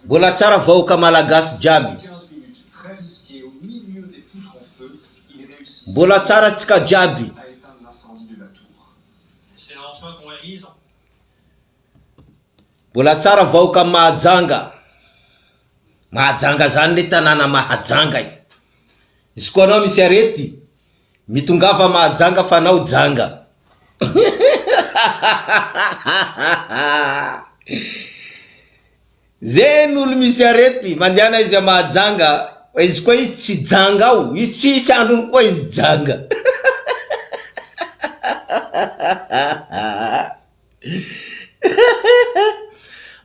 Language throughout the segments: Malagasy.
Mbola tsara vahoaka malagasy jiaby. Mbola tsara tsika jiaby. Mbola tsara vahoaka Mahajanga. Mahajanga zany le tanàna Mahajanga. Izy koa anao misy arety, mitongava Mahajanga fa anao janga. Zeny olo misy arety mandiana izy Mahajanga, izy koa izy tsy janga ao, izy tsy isy androny koa izy janga.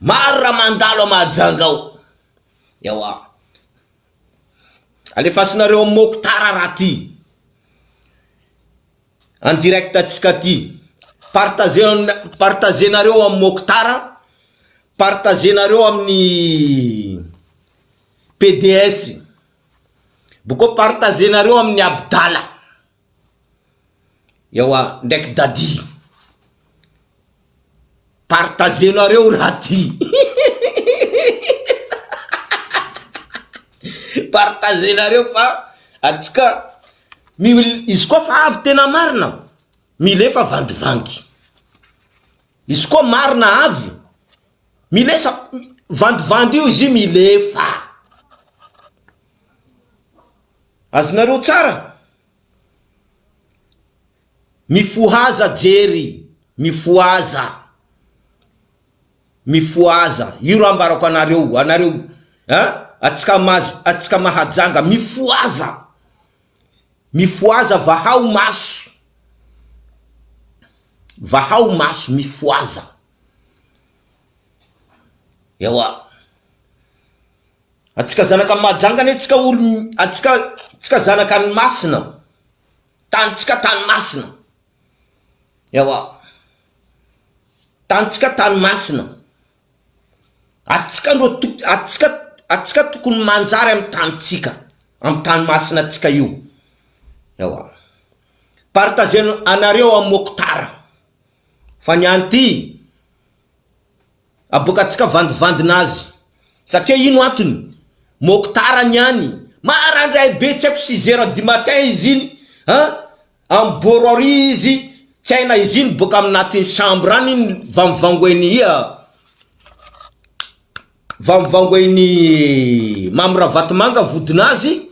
Maro raha mandalo Mahajanga ao. Yawa. Alefasinareo Mokhtara raha ty. En direct atsika ty. Partagenareo amin'ny Mokhtara, partagenareo amin'ny PDS, boko partagenareo amin'ny Abdala. Yawa, ndek Dadi. Partagenareo raha ty. Partagenareo fa atsika izy koa fa avy tena marina, milefa vandivandy. Izy koa marina avy, milesa vandivandy io izy milefa. Azonareo tsara? Mifohaza jery, mifohaza. Mifohaza. Io raha ambarako anareo, atsika Mahajanga, mifohaza. Mifohaza vahao maso. Vahao maso mifohaza. Yawa. Atsika zanaka Mahajanga ne atsika olo, atsika zanaka ny masina. Tantsika tany masina. Yawa. Tantsika tany masina. Atsika tokony manjary amin'ny tantsika, amin'ny tany masina atsika io. Yawa. Partageno anareo amin'ny Mokhtara. Fa niany ty aboaka atsika vandivandinazy. Satria ino antony? Mokhtara niany. Marandray be tsy haiko 6h du matin izy iny. Amin'ny borori izy. Tsy haina izy iny boka aminatiny chambre any iny vamvangoeny Mamirahavatmanga vodinazy.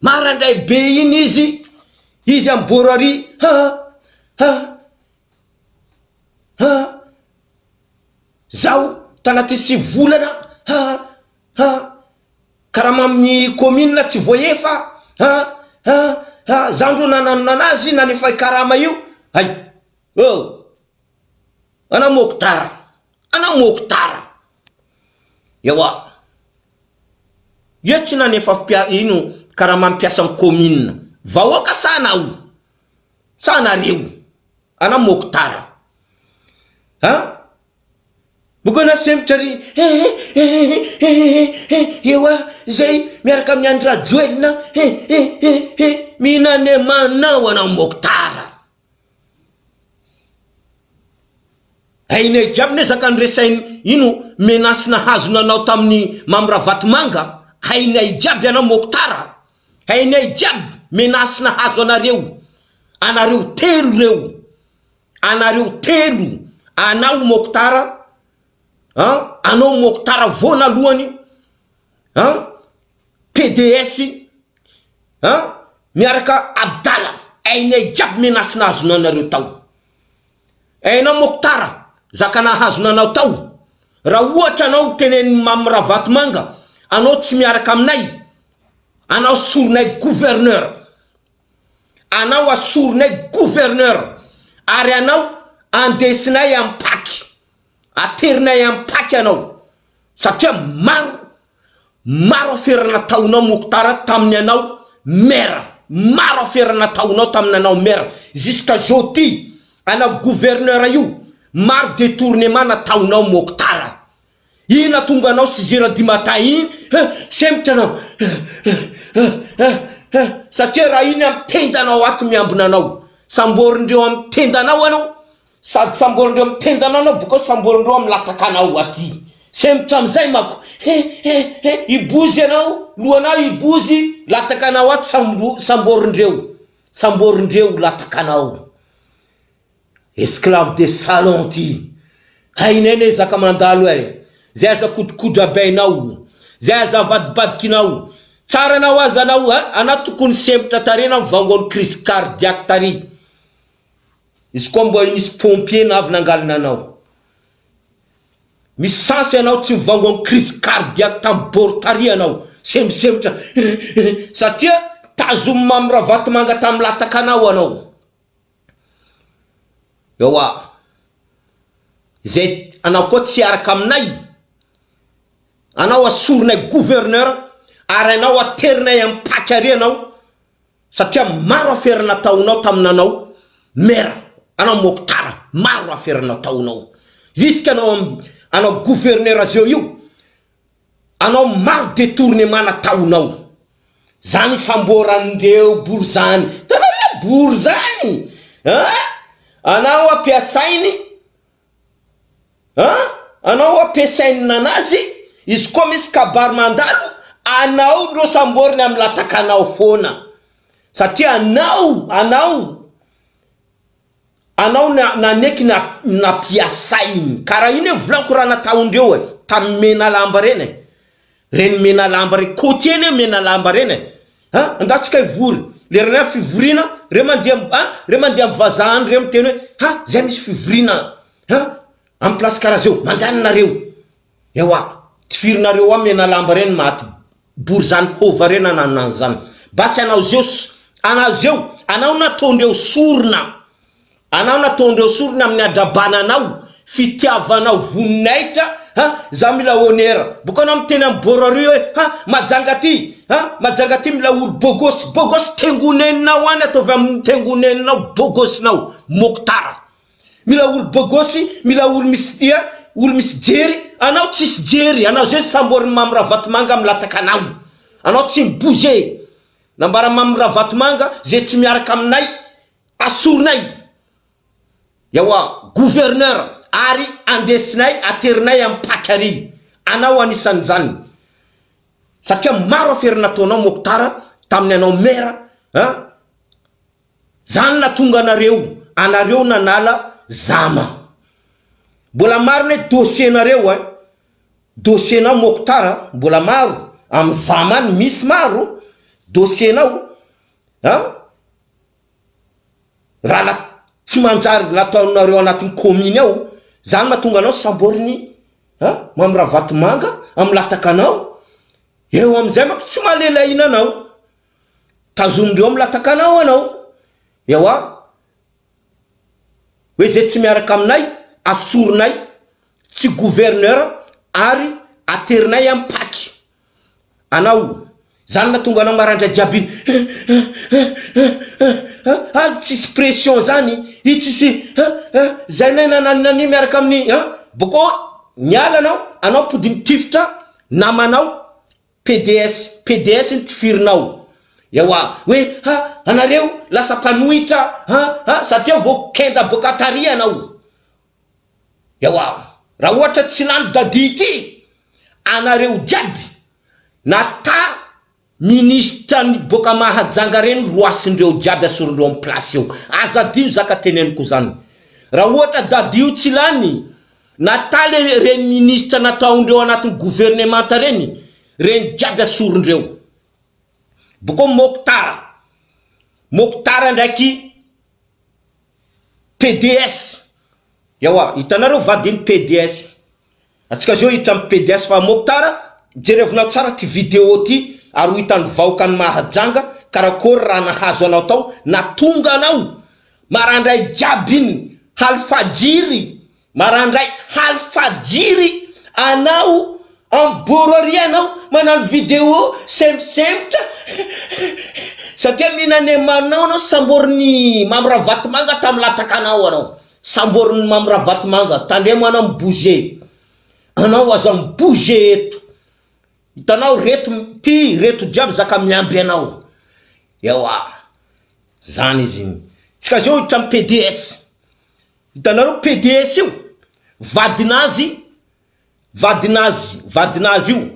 Marandray be iny izy. Izy amin'ny borori. Zao tanaty 6 volana. Karama amin'ny commune tsy voaefa. Zandro nananazy nanefa karama io. Ay. Oh. Ana Mokhtara. Ana Mokhtara. Yawa. Ia tsy nanefa ino karama mampiasa amin'ny commune. Vahoaka sanao. Sanareo. Ana Mokhtara. Bukana semtari. Yawa. Zay miaraka amin'ny Andra Joelna. Minane manao ana Mokhtara. Hainay jiaby ne zakany resainy ino menasina hazo nanao tamin'ny Mamirahavatmanga. Hainay jiaby ana Mokhtara. Hainay jiaby menasina hazo anareo. Anareo telo reo. Anareo telo. Anao Mokhtara. Anao Mokhtara vonalohany. PDS. Miaraka Abdala. Hainay jiaby menasina hazo nanareo tao. Hainao Mokhtara. Zakana hazo nanao tao. Raha ohatra anao tenen'ny Mamirahavatmanga, anao tsy miaraka aminay, anao soronay gouverneur. Anao asoronay gouverneur. Ary anao andesinay ampaky. Aterinay ampaky anao. Satria maro aferana taonao Mokhtara tamin'ny anao maire. Maro aferana taonao tamin'ny anao maire. Jusqu'à aujourd'hui, anao gouverneur io. Maro détournement nataonao Mokhtara. Ina tonga anao 6h du matin iny. Semtra anao. Satria raha iny amin'ny tendanao ato miambina anao. Samborindreo amin'ny tendanao anao. sady samborindreo mitendana anao boka samborindreo milataka anao aty semitra amizay mako ibozy anao loanao ibozy lataka anao aty samborindreo lataka anao esclave de salon ty hainene zaka mandalo zay aza kodikotra bainao zay aza vadibadikinao tsara anao aza anao ana tokony semitra tarena mivangony crise cardiaque tary izy koa mbo nisy pompier na avy nangalina anao misy sansy anao tsy mivangony crise cardiaque tambory tary anao semitra satria tazomy mamravaty manga tam lataka anao ewa zay anao koa tsy araka aminay anao asorinay gouverneur ary anao aterinay ampaky anao satria maro affaire nataonao taminanao mera anao Moktar maro affaire nataonao anao gouverneur azeo io anao maro détournement nataonao zany samborandreo borzany tanala borzany anao apiasainy anao apiasainy nanazy izy koa misy kabary mandalo anao ro samboriny amy lataka anao fona satria anao naneky napiasainy kara iny volanko raha nataondreo tam mena lamba reny mena lamba reny kotieny mena lamba reny andatsika ivory lerana fivorina re mandeha mivazahany re miteny hoe zay misy fivorina amy place kara zeo mandananareo ewa tifirinareo mena lamba reny maty bory zany hova reny ananany zany basy anao zeo anao nataondreo sorona amin'ny adrabana anao fitiavanao voninahitra za mila honneur boka anao miteny amy borary hoe majanga ty mila olo bogosy tengoneninao any ataovy amy tengoneninao bogosinao Moktar mila olo bogosy mila olo misy jery anao tsisy jery anao zay samboriny mamravatomanga amy lataka anao tsy mibouger nambara mamravatomanga zay tsy miaraka aminay asorinay yawa gouverneur ary andesinay aterinay ampaky anao anisan'izany satria maro affaire nataonao Moktar taminy anao mera zany natonga anareo nanala zama mbola maro ne dossiernareo Moktar mbola maro amy zamany misy maro dossiernao raha tsy manjary nataonareo anatin'ny commune ao zany matonga anao samboriny mamravaty manga amy lataka anao eo amizay mako tsy malelaina anao tazomindreo amy lataka anao ewa hoe zay tsy miaraka aminay asorinay tsy gouverneur ary aterinay ampaky anao zany natonga anao marandra jiabiny tsisy pression zany tsisy zay nay nanani miaraka amin'ny boko niala anao podi mitifitra namanao PDS ny tifirinao ewa hoe anareo lasa mpanohitra satria vo kenda boka tary anao ewa raha ohatra tsy lany dadi ity anareo jiaby nata ministra ny boka mahajanga reny roasindreo jiaby asorindreo amy place eo azadio zaka teneniko zany raha ohatra dadio tsy lany natale reny ministra nataondreo anatin'ny gouvernementa reny jiaby asorindreo boko Moktar ndraiky PDS yawa hitanareo vadiny PDS atsika zao hitra amy PDS fa Moktar jerevinao tsara ty vidéo ty ary ho hitany vahoaka ny mahajanga karakory raha nahazo anao tao natonga anao marandray jiabiny halfajiry marandray halfajiry anao amborori anao manano vidéo semitra satria minane manao anao samboriny mamravaty manga tamy lataka anao samboriny mamravaty manga tandremo anao mibouger anao aza mibouger eto hitanao reto jiaby zaka miamby anao ewa zany izy tsika zao hitra amy PDS hitanareo PDS io vadinazy io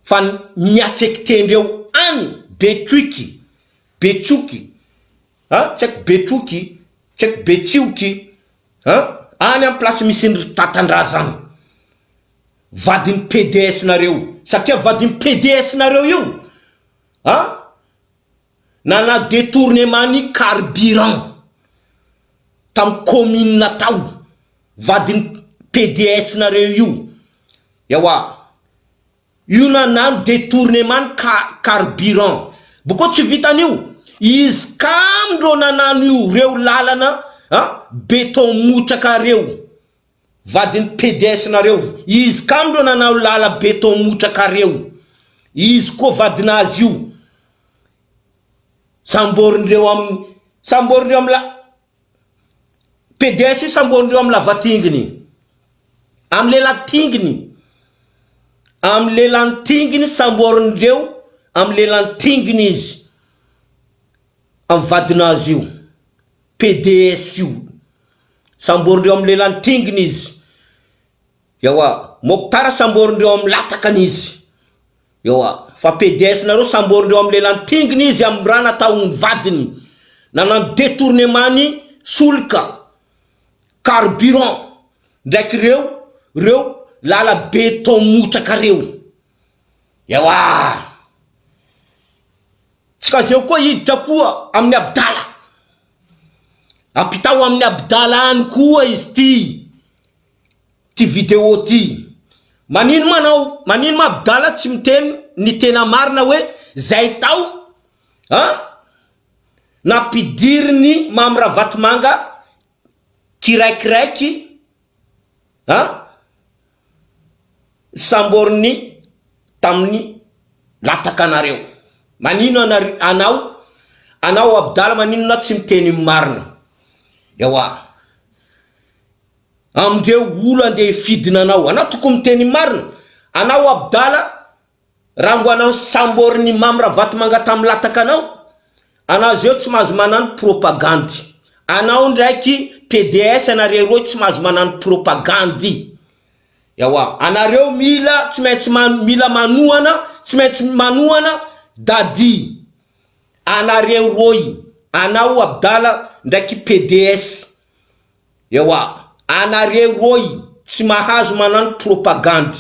fa miaffectendreo any Betsoky tsy haiko Betsoky tsy haiko Betsioky any amin'ny place misy ny tatandrazany vadin'ny PDS nareo satria vadin'ny PDS nareo io nana détournement ny carburant tam commune tao vadin'ny PDS nareo io yawa io nanano détournement carburant boko tsy vitan'io izy kamdro nanano io reo lalana béton motraka reo vadin'ny PDS nareo izy kamdro nanano lala béton motraka reo izy ko vadinazy io samborindreo am PDS io samborindreo am lavatinginy am lelatinginy am lelantinginy samborindreo am lelantinginy izy am vadinazy io PDS io samborindreo am lelantinginy izy yawa Mokhtar samborindreo am latakany izy yawa fa PDS nareo samborindreo am lelantinginy izy am raha nataony vadiny nanano détournement ny solika carburant ndraiky reo lala béton motraka reo yawa tsika zeo koa hiditra koa amin'ny Abdala apitao amin'ny Abdala any koa izy ty vidéo ty manino ma Abdala tsy miteny ny tena marina hoe zay tao napidiriny Mamy Ravatomanga kiraikiraiky samboriny tamin'ny latakanareo manino anao Abdala manino na tsy miteny marina yawa amdreo olo ande fidina anao tokony miteny marina anao Abdala rango anao samboriny Mamy Ravatomanga tamin'ny latakanao anao zeo tsy mahazo manano propagandy anao ndraiky PDS anareo roy tsy mahazo manano propagandy yawa anareo mila tsy maintsy mila manoana tsy maintsy manoana dadi anareo roy anao Abdala ndraiky PDS yawa anareo roy tsy mahazo manano propagandy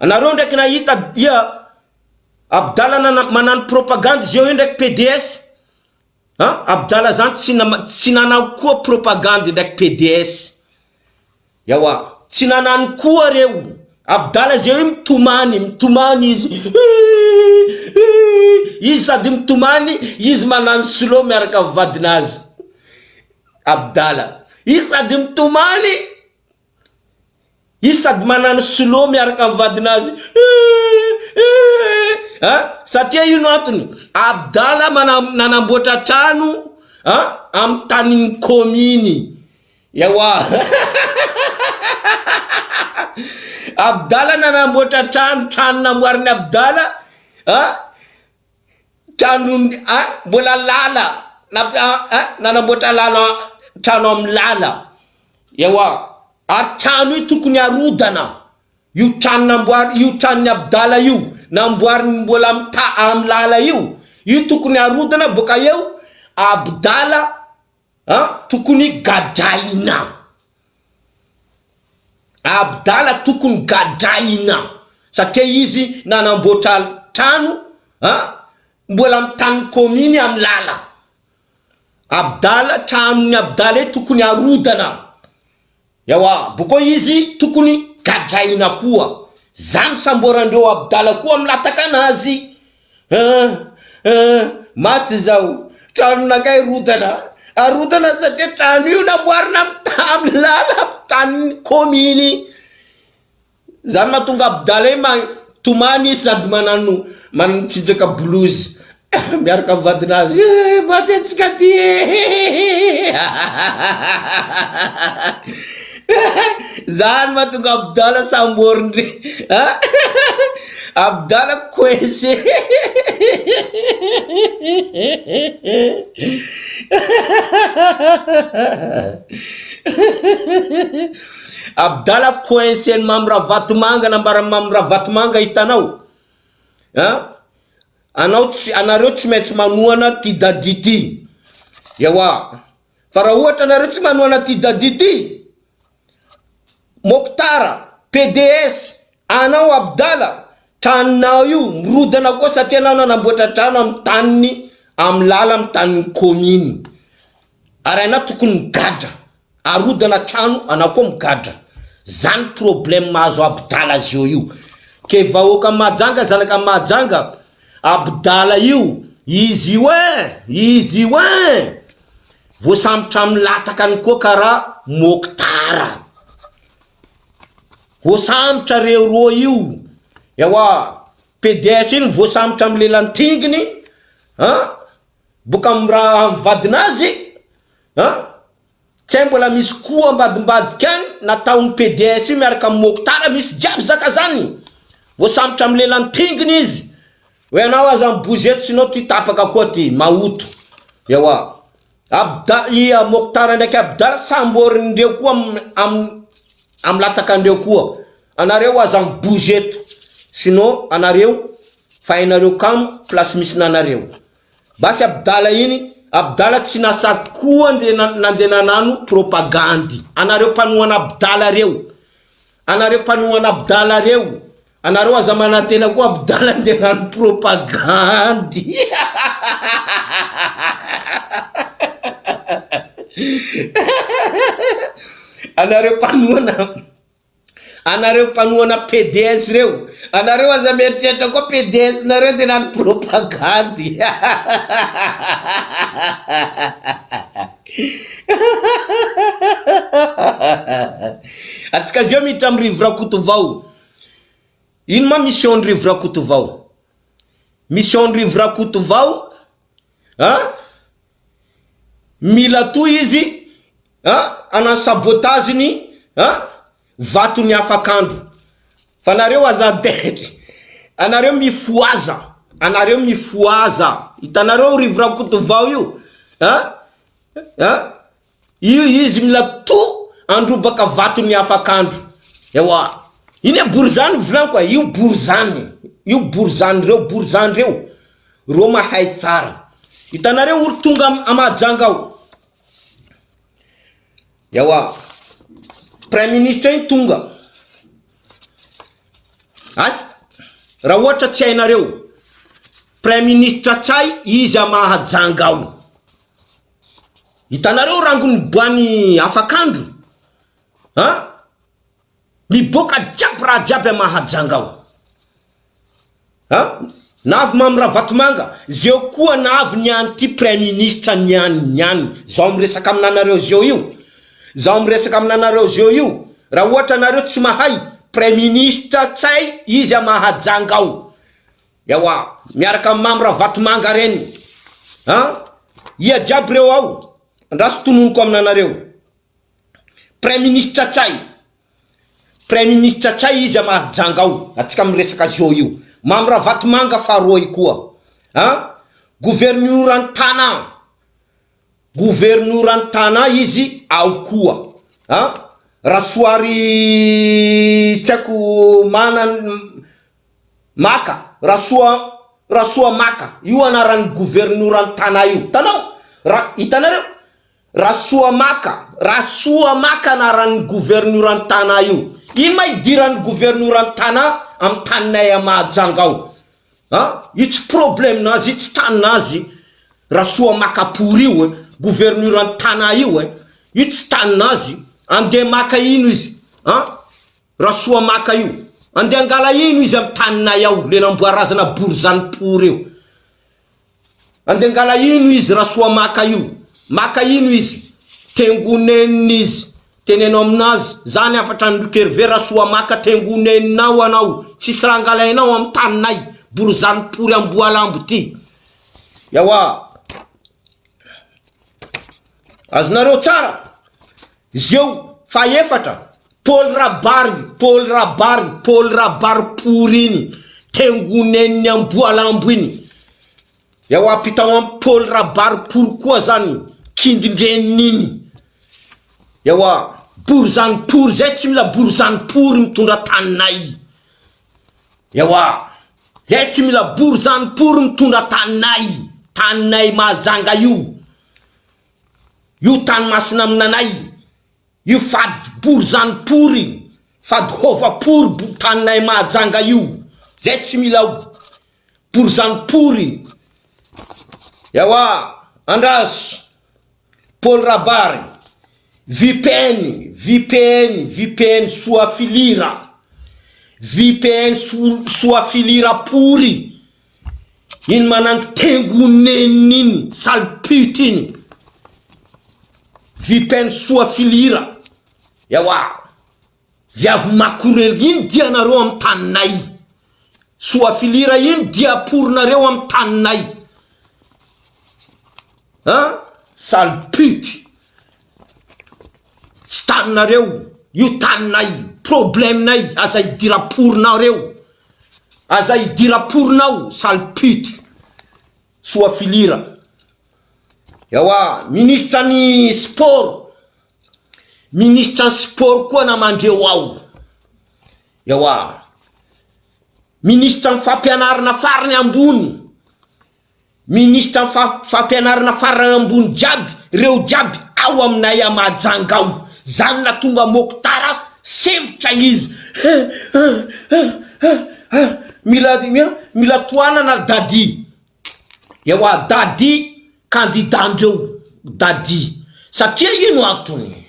anareo ndraiky nahita Abdala manano propagandy zeo ndraiky PDS Abdala zany tsy nanao koa propagandy ndraiky PDS yawa tsy nanano koa reo Abdala zeo mitomany izy sady mitomany izy manano slow miaraka vadinazy Abdala izy sady mitomany izy sady manano slow miaraka vadinazy satria ino antony Abdala nanamboatra trano am tanin'ny commune yawa Abdala nanamboatra trano namboariny Abdala trano mbola lala nanamboatra trano am lala yawa ary trano io tokony arodana io tranony Abdala io namboariny mbola am lala io tokony arodana boka eo Abdala tokony gadraina Abdala tokony gadraina satria izy nanamboatra trano mbola am tany commune am lala Abdala tranony Abdala tokony arodana yawa boko izy tokony gadraina koa zany samborandreo Abdala koa am latakanazy maty zao tranonakay arodana satria trano io namboarina am lala tany commune zany mahatonga Abdala tomany sady manano tsinjaka blues miaraka vadinazy matetsika ty zany mahatonga Abdala samborindre Abdalla coincé. Abdalla coincé mamra vatomanga nambara mamra vatomanga hitanao. Anareo tsy maintsy manoana ty dadi ty. Yawa. Fa raha ohatra anareo tsy manoana ty dadi ty, Moktara, PDS, anao Abdalla, traninao io mirodana koa satria anao nanamboatra trano amin'ny taniny, amin'ny lala amin'ny tanin'ny commune. Ary anao tokony migadra, arodana trano anao koa migadra. Zany problème mahazo Abdalla zio io. Ke vahoaka Mahajanga, zanaka Mahajanga, Abdalla io, izy io voasambotra amin'ny latakany koa karaha Moktara. Voasambotra reo roa io. Yawa, PDS iny voasambotra amin'ny lelantinginy, boka amin'ny raha vadinazy, tsy mbola misy koa ambadimbadika any nataon'ny PDS io miaraka amin'ny Moktara, misy jiaby zaka zany. Voasambotra amin'ny lelantinginy izy. Hoe anao aza mibozy eto sinao ty tapaka koa ty maoto. Yawa. Moktara ndraiky Abdalla samborindreo koa am latakandreo koa. Anareo aza mibozy eto. Sino anareo fainareo kam place misy nanareo. Basi Abdalla iny, Abdalla tsy nasady koa nandena nano propagandy. Anareo panoana Abdalla reo. Anareo aza manatena koa Abdalla nandena nano propagandy. Anareo panoana PDS reo. Anareo aza mieritreritra koa PDS nareo de nano propagandy. Atsika zio miditra amin'ny Rivo Rakotovao. Ino ma mission ny Rivo Rakotovao? Mission ny Rivo Rakotovao, mila to izy, ana sabotaziny, vato ny afakandro. Fa nareo azadetry, anareo mifoaza, hitanareo Rivo Rakotovao io, io izy mila to androbaka vato ny afakandro. Ewa, iny e borzany volanko, io borzany reo, ro mahay tsara. Hitanareo olo tonga Mahajanga ao. Yawa, Prime Ministre iny tonga. Raha ohatra tsy hainareo, Prime Ministre tsay izy Mahajanga ao. Hitanareo rangony boany afakandro. Miboka jiaby raha jiaby Mahajanga ao. Navy mamra vatomanga, zio koa navy niany ty Prime Ministre niany. Zao miresaka aminanareo zio io. Raha ohatra nareo tsy mahay, Prime Ministre tsay izy Mahajanga ao. Yawa, miaraka mamra vatomanga reny. Ia jiaby reo ao. Andraso tononoko aminanareo. Prime Ministre tsay izy Mahajanga ao. Atsika miresaka zio io. Mamra vatomanga faroy koa. Gouverneur Antana izy ao koa. Rasoary tsako Maka, Rasoa Maka. Io anaran'ny gouverneur Antana io. Hitanareo? Rasoa Maka anaran'ny gouverneur Antana io. Ino ma idiran'ny gouverneur Antana am taninay Mahajanga ao? Io tsy problème nazy, io tsy taninazy. Rasoa Makapour io, gouverneur Antana io, io tsy taninazy. Ande maka ino izy? Rasoa Maka io. Ande angala ino izy am taninay ao, le namboarazana Borzanpour io. Ande angala ino izy Rasoa Maka io? Maka ino izy? Tengonenina izy. Tenenao aminazy, zany afatra ndukerve Rasoa Maka tengoneninao anao. Tsisy raha angalainao am taninay Borzanpour Amboalambo ty. Yawa. Azonareo tsara. Zio faefatra Paul Rabary pour iny tengonen'ny amboalambo iny eo apitao am Paul Rabary pourquoi zany kindindreniny eo borzany pour zay tsy mila borzany pour mitondra taninay eo zay tsy mila borzany pour mitondra taninay mahajanga io tany masina aminanay io fady borzany pour fady hova pour taninay mahajanga io zay tsy mila borzany pour eo andraso Paul Rabary VPN soa filira VPN soa filira pourri iny manango tengoneniny salputiny VPN soa filira eo viavy makorely iny dia nareo am taninay soa filira iny dia pournareo am taninay salpute tsy taninareo io taninay problemenay aza idira pournareo aza idira pournao salpute soa filira eo ministrany sport koa namandreo ao eo ministra fampianarana farany ambony ministra fampianarana farany ambony jiaby reo jiaby ao aminay amajangao zany na tonga Mokotara sembotra izy mila toanana dadi eo dadi kandidandreo dadi satria ino antony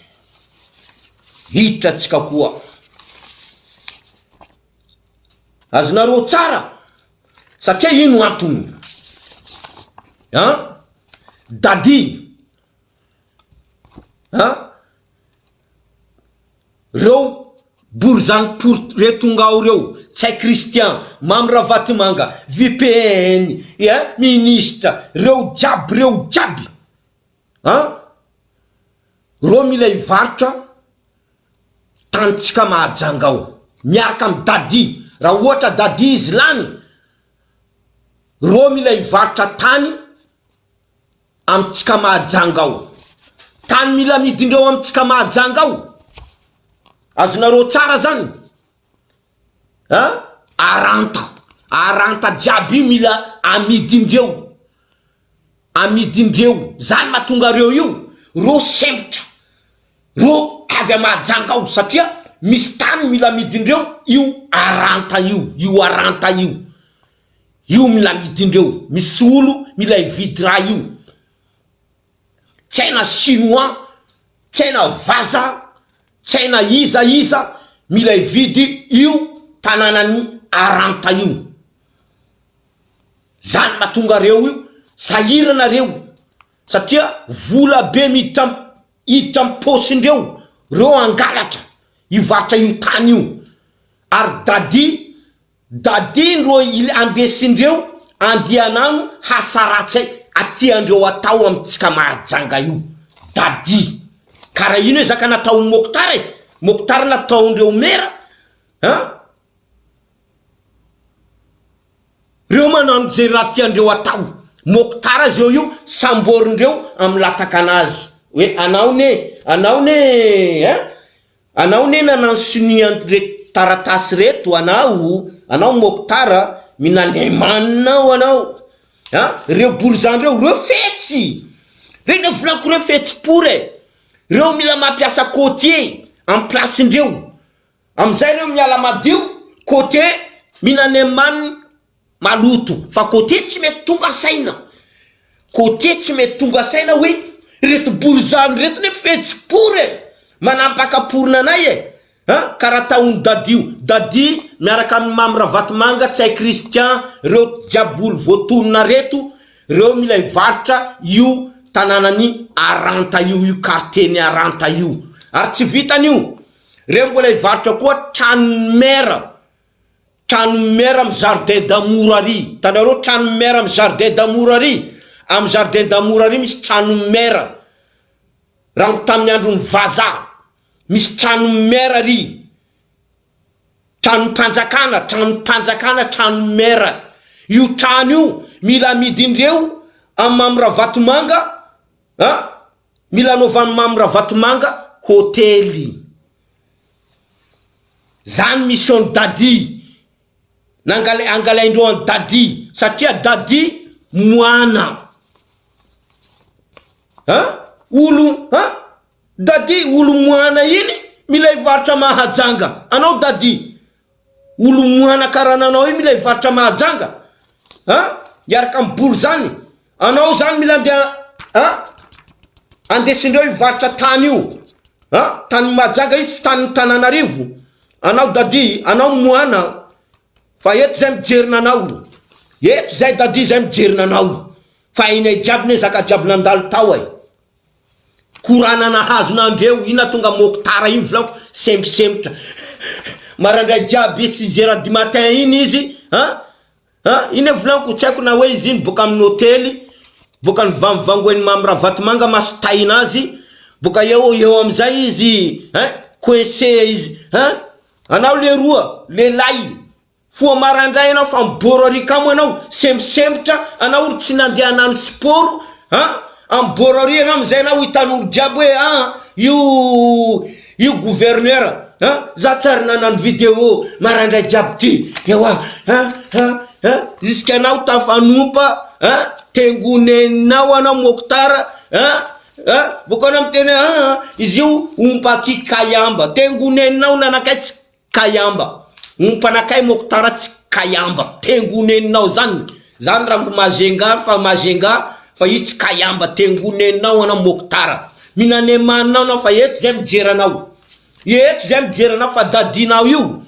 hitratsika koa azonareo tsara satria ino antony dadi reo borzany pour retongao reo tsay Christian Mamravatimanga VPN ministre reo jiaby reo mila ivarotra tanitsika mahajangao miaraka am dadi raha ohatra dadi izy lany reo mila ivarotra tany amitsika mahajangao tany mila midindreo amitsika mahajangao azonareo tsara zany aranta jiaby mila amidindreo zany mahatonga reo io reo sembotra reo avy amahajangao satria misy tany mila midindreo io aranta io mila midindreo misy olo mila ividy raha io tsaina chinois tsaina vaza tsaina iza mila ividy io tananany aranta io zany mahatonga reo io sahirana reo satria vola be miditra amposindreo reo angalatra ivarotra io tany io ary dadi ndro andesindreo andianano hasaratsy atiandreo atao amitsika mahajanga io dadi karaha ino zaka natao Mokotara nataondreo mera reo manano zay raha tiandreo atao Mokotara zeo io samborindreo amy lataka anazy hoe anao ne nanano siniandre taratasy reto anao Mokotara minanemanao anao reo borzandreo reo fetsy reny volanko reo fetsy pore reo mila mampiasa côtier am placendreo amizay reo miala madio côtier minanemany maloto fa côtier tsy mety tonga saina hoe reto borzany reto ne fetsy pore manampaka pornanay karaha taony dadi miaraka amin'ny Mamravatimanga tsay Christian reo jiaboly voatonona reto reo mila ivarotra io tananany aranta io karteny aranta io ary tsy vitan'io reo mbola ivarotra koa trano mera am jardin d'amour ary tanareo trano mera am jardin d'amour ary am jardin d'amour ary misy trano mera rango tamin'ny andron'ny vaza misy trano mera ary Trano-panjakana, trano mera. Io trano io mila midindreo amin'ny Mamoravatomanga, mila anaovany Mamoravatomanga hôtely. Zany mission Dady. Angalaindreo an Dady satria Dady moana. Dady olo moana iny mila ivarotra mahajanga. Anao Dady olo moana karananao iny mila ivarotra mahajanga. Iaraka ambory zany. Anao zany mila andesindreo ivarotra tany io. Tany mahajanga io tsy tany Tananarivo. Anao Dady, anao moana. Fa eto zay mijerina anao. Eto zay Dady zay mijerina anao. Fa inay jiaby ne zaka jiaby nandalo tao ay. Korana nahazonandreo ina tonga mokotara iny volako semposempotra. Marandray jiaby 6h du matin iny izy, iny volako tsy haiko na hoe izy iny boka amin'ny hôtely, boka nivangovangoeny Mamoravatomanga masotaina azy, boka eo amizay izy, coincé izy, anao le roa, le lay, foa marandray anao fa miboro arika mo anao, semposempotra, anao olo tsy nandeha nano sport, amboro ari anao amizay anao hitan'olo jiaby hoe io gouverneur, za tsary nanano vidéo marandray jiaby ty, ewa, jusqu'anao tafanompa, tengoneninao anao mokotara, boka anao miteny izy io ompaky kayamba, tengoneninao nanakay tsy kayamba, ompanakay mokotara tsy kayamba, tengoneninao zany raha mazenga fa io tsy kayamba, tengoneninao anao mokotara, minanemanao anao fa eto zay mijeranao. Eto zay mijeranao fa Dadinao io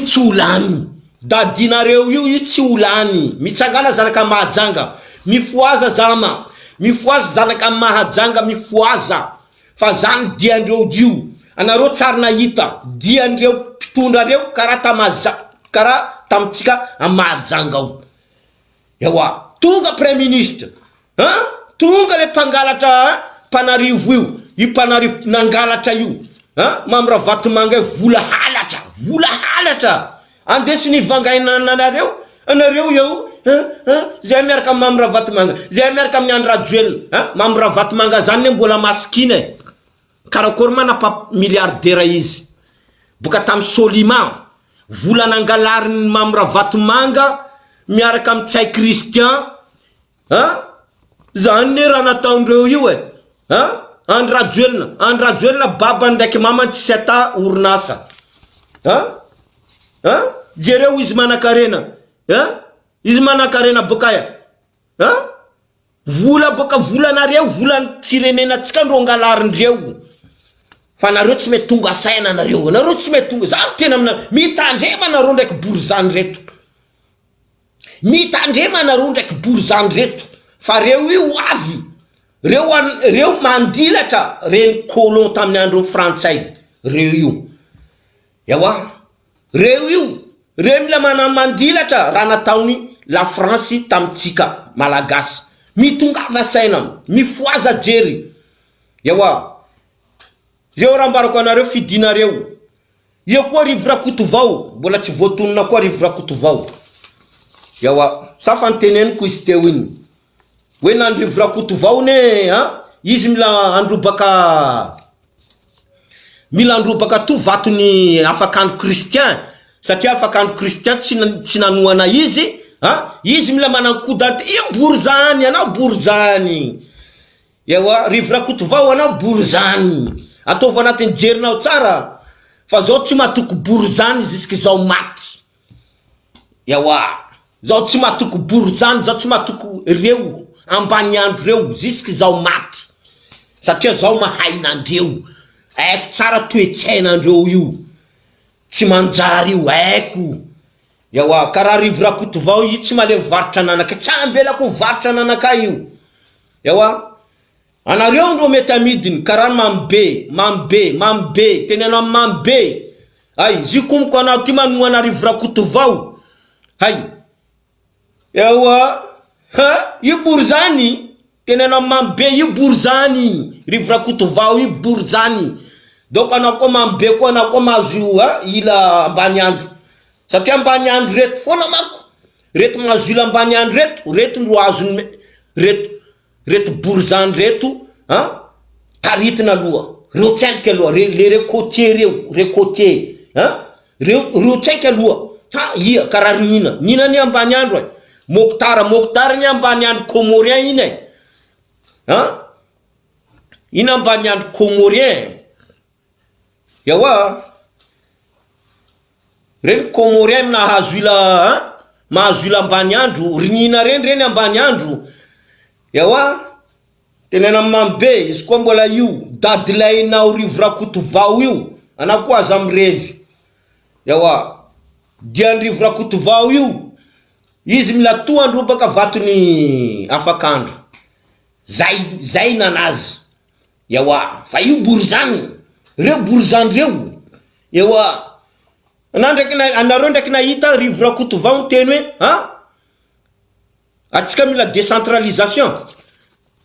tsy olany. Dadinareo io tsy olany. Mitsangana zanaka mahajanga. Mifoaza zama. Mifoaza zanaka mahajanga mifoaza. Fa zany diandreo io. Anareo tsara nahita. Diandreo mpitondrareo karaha tamitsika mahajanga ao. Ewa, tonga Premier Ministre. Tonga le mpangalatra Panarivo io. Io Panarivo nangalatra io. Mamoravatomanga vola halatra. Andesiny vangainanareo. Anareo eo. Zay miaraka Mamoravatomanga. Zay miaraka amin'ny Andrajoelina. Mamoravatomanga zany mbola masikina. Karakory manapa milliardaire izy. Boka tam Soliman. Vola nangalariny Mamoravatomanga miaraka amin'ny Tsay Christian. Zany ne raha nataondreo io Andrajoelina baba ndraiky mama tsy seta orinasa. Jereo izy manakarena. Izy manakarena bokaya. Vola nareo, vola firenena tsika ndro ngalarindreo. Fa nareo tsy mety tonga saina nareo. Nareo tsy mety tonga. Zany tena mitandrema nareo ndraiky borizany reto. Mitandrema nareo ndraiky borizany reto. Fa reo io avy. Reo mandilatra reny colon tamin'ny andro frantsay. Reo io. Ewa. Reo mila mandilatra raha nataony la France tamitsika malagasy. Mitongava saina, mifoaza jery. Ewa. Zeo rambarako anareo fidinareo. Io koa Rivora Kotovao, mbola tsy voatonona koa Rivora Kotovao. Ewa, safa nteneniko izy teo iny. Hoe nandry Rivora Kotovao ne, izy mila androbaka to vatony afakandro Christian. Satria afakandro Christian tsy nanoana izy, izy mila manankodante, io borizany, anao borizany. Ewa, Rivora Kotovao anao borizany. Ataova anatin'ny jerinao tsara. Fa zao tsy matoko borizany jusque zao maty. Ewa, zao tsy matoko borizany, zao tsy matoko reo ambany andro reo jusque zao maty. Satria zao mahainandreo. Aiko tsara toetsainandreo io. Tsy manjary io, aiko. Ewa, karaha Rivora Kotovao io tsy male mivarotra nanaka. Tsambelako mivarotra nanaka io. Ewa, anareo ndro mety amidiny karaha mambe, tenenao mambe. Ay, zikomiko anao ty manoana Rivora Kotovao. Hay. Ewa, io borizany, tenenao mambe io borizany. Rivora Kotovao io borizany. donc anao koa mambe koa anao koa mahazo ila ambany andro satria ambany andro reto foana mako reto mahazo ila ambany andro reto ndro azony reto borzany reto taritina aloha reo tsaika aloha le récoltier récoltier reo tsaika aloha ia karaha nina ny ambany andro Mokhtar ny ambany andro comorien iny iny ambany andro comorien yawa reny comorien nahazo ila mahazo ila ambany andro rinina reny ambany andro yawa tenena mambe izy koa mbola io dadilainao Rivirakotovao io anao koa aza mirevy yawa dia Rivirakotovao io izy mila toandro baka vatony afakandro zay nanazy yawa fa io borzany reo yawa anareo ndraiky nahita Rivirakotovao teny hoe atsika mila décentralisation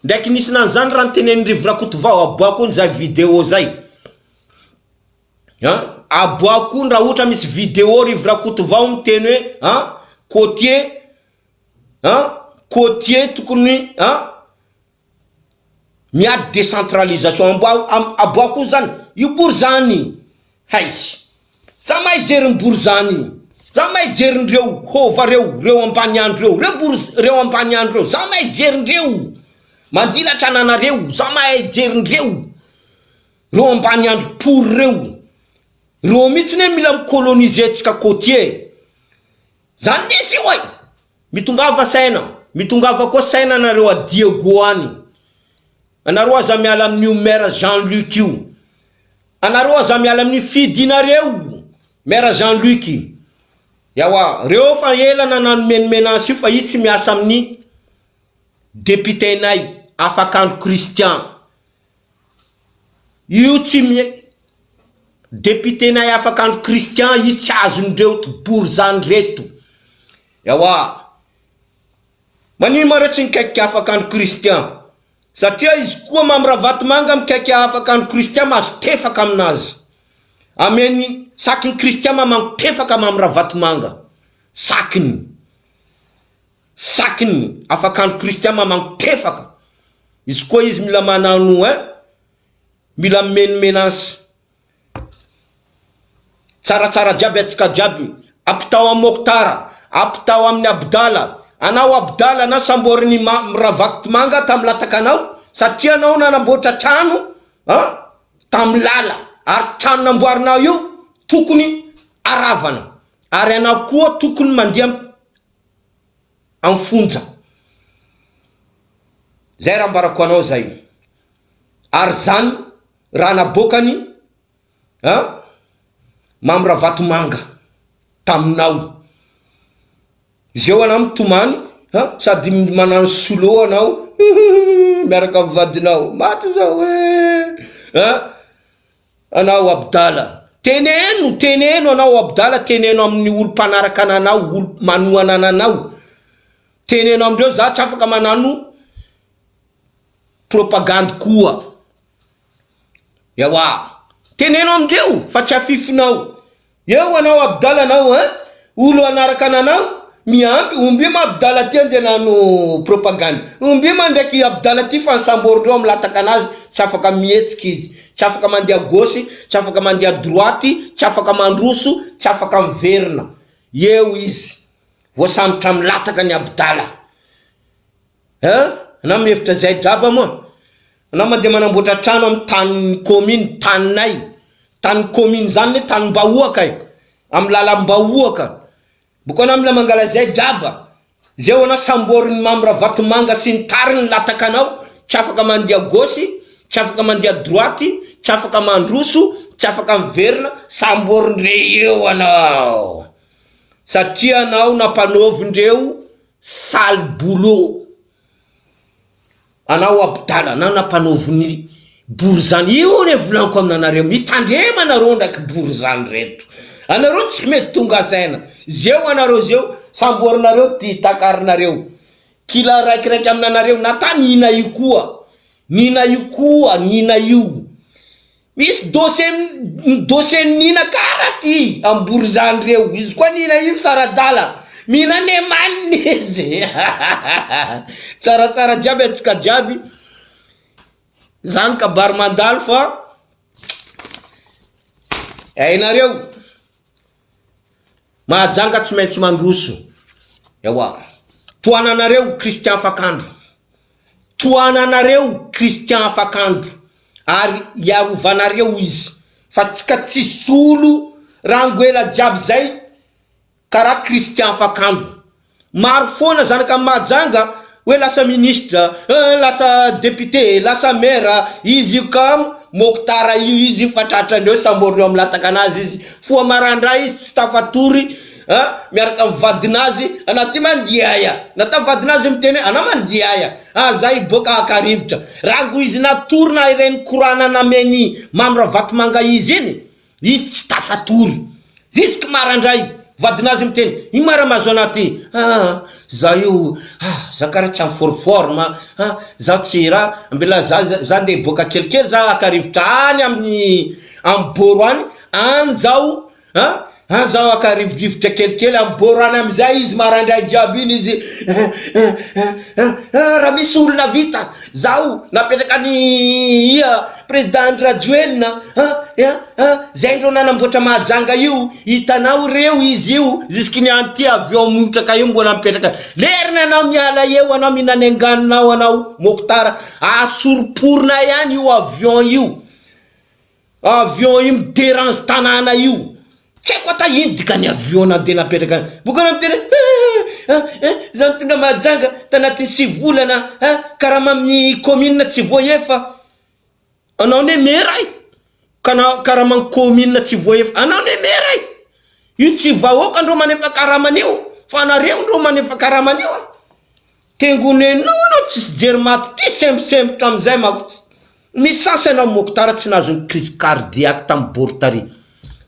ndraiky nisy nanzany raha teneny Rivirakotovao aboako zay vidéo zay aboako raha ohatra misy vidéo Rivirakotovao miteny hoe côtier tokony miady décentralisation aboako zany io borzany haisy za mahay jery borzany za mahay jery reo hova reo ambany andro reo ambany andro za mahay jery reo mandilatra ananareo za mahay jery reo ambany andro pour reo mihitsy ne mila mikoloniser tsika côtier zany nisy way mitongava koa saina nareo a Diego any anareo aza miala amin'io maire Jean-Luc io anareo aza miala amin'ny fidinareo maire Jean-Luc yawa reo fa ela nanano menace io fa io tsy miasa amin'ny député nay Afakandro Christian io tsy député nay Afakandro Christian io tsy azondreo to borzany reto yawa manino mareo tsy nikaiky Afakandro Christian satria izy koa Mamirahavatomanga mikaiky Afakandro Christian mahazo tefaka aminazy ameny sakiny Christian mamango tefaka Mamirahavatomanga sakiny Afakandro Christian mamango tefaka izy koa izy mila manano mila menace tsaratsara jiaby atsika jiaby apitao amin'ny Mokhtar apitao amin'ny Abdala anao Abdala na samboriny Mamirahavatomanga tamy latakanao satria anao nanamboatra trano tamy lala ary trano namboarinao io tokony aravana ary anao koa tokony mandeha amin'ny fonja zay raha mbarako anao zay ary zany raha nabokany Mamirahavatomanga taminao zeo anao mitomany sady manano solo anao miaraka amin'ny vadinao maty zao anao Abdala teneno anao Abdala teneno amin'ny olo mpanaraka ananao olo manoana ananao teneno amindreo za tsy afaka manano propagande koa yawa teneno amindreo fa tsy afifinao eo anao Abdala anao olo anaraka ananao miamby ombima Abdala ty ande nano propagande ombima ndraiky Abdala ty fa nsamborindreo amin'ny lataka anazy tsy afaka mihetsiky izy tsy afaka mandeha gauche tsy afaka mandeha droite tsy afaka mandroso tsy afaka miverina eo izy voasambotra amin'ny lataka ny Abdala anao mihevitra zay draba moa anao mandeha manamboatra trano amin'ny tany commune tany commune zany ne tany Mbahoaka amin'ny lalam-Mbahoaka boko anao mila mangala zay draba zeo anao samboriny Mamirahavatomanga sy ny tariny latakanao tsy afaka mandeha gauche tsy afaka mandeha droite tsy afaka mandroso tsy afaka miverina samborindreo anao satria anao nampanovindreo sale boulot anao Abdala anao nampanoviny borzany io ne volaniko aminanareo mitandrema anareo ndraiky borzany reto anareo tsy mety tonga saina zeo anareo zeo samborinareo ty takarinareo kila raikiraiky aminanareo nata nina io misy dossier nina kara ty amborizany reo izy koa nina io saradala mina ne maniny izy tsaratsara jiaby atsika jiaby zany kabary mandalo fa hainareo mahajanga tsy maintsy mandroso ewa toananareo Christian Fakandro toananareo Christian Fakandro ary iarovanareo izy fa tsika tsisy olo rangoela jiaby zay karaha Christian Fakandro maro foana zanaka mahajanga hoe lasa ministre lasa député lasa maire izy kam Mokhtar io izy fatratrandreo samborindreo amin'ny latakanazy izy foa marandray izy tsy tafatory miaraka amin'ny vadinazy anaty mandiaya nata vadinazy miteny ana mandiaya zay boka akarivitra rango izy natorina ireny korana nameny mamra vatomanga izy izy tsy tafatory ziska marandray vadinazy miteny iny mara mazo anaty za io za karaha tsy forforme za tsy raha mbela za nde boka kelikely za akarivitra any amin'ny boro any zao zao akarivorivotra kelikely amin'ny boro any amizay izy marandray jiaby iny izy raha misy olona vita zao napetraka ny président Rajoelina zay ndreo nanamboatra mahajanga io hitanao reo izy io ziskiny anty avion motraka io mbola mipetraka lerina anao miala eo anao minany anganinao anao Mokhtar asoroporona ihany io avion io miteranzy tanàna io tsy haiko ata iny dikany avion nandeha napetraka boka na miteny za mitondra mahajanga tanatin'ny 6 volana karaha amin'ny commune tsy voaefa anao ne meray karaha amin'ny commune tsy voaefa anao ne meray io tsy vahoaka andreo manefa karamanio fa anareo ndreo manefa karamanio tengonenao anao tsisy jery maty ty semposempotra amizay mako misy sasy anao Mokhtar tsy nazony crise cardiaque tamin'ny boro tary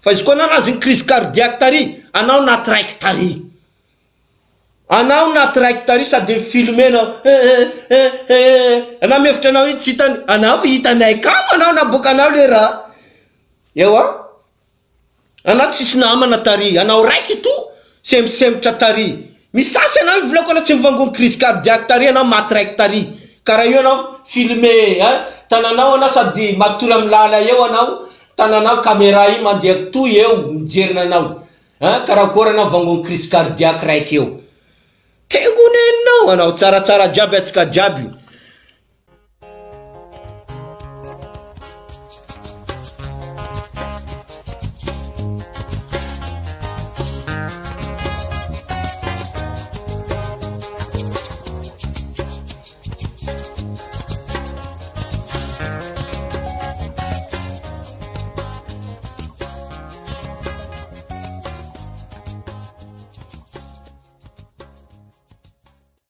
fa izy koa anao nazony crise cardiaque tary anao naty raiky tary anao naty raiky tary sady filmenao anao mihevitra anao iny tsy hitany anao hitanay kamo anao naboka anao le raha ewa anao tsisy namana tary anao raiky to semposempotra tary misy sasy anao ivolako anao tsy mivangony crise cardiaque tary anao maty raiky tary karaha io anao filme tananao anao sady matory amin'ny lala eo anao tananao caméra io mandeha toy eo mijerina anao karakory anao vangony crise cardiaque raiky eo tengonenao anao tsaratsara jiaby atsika jiaby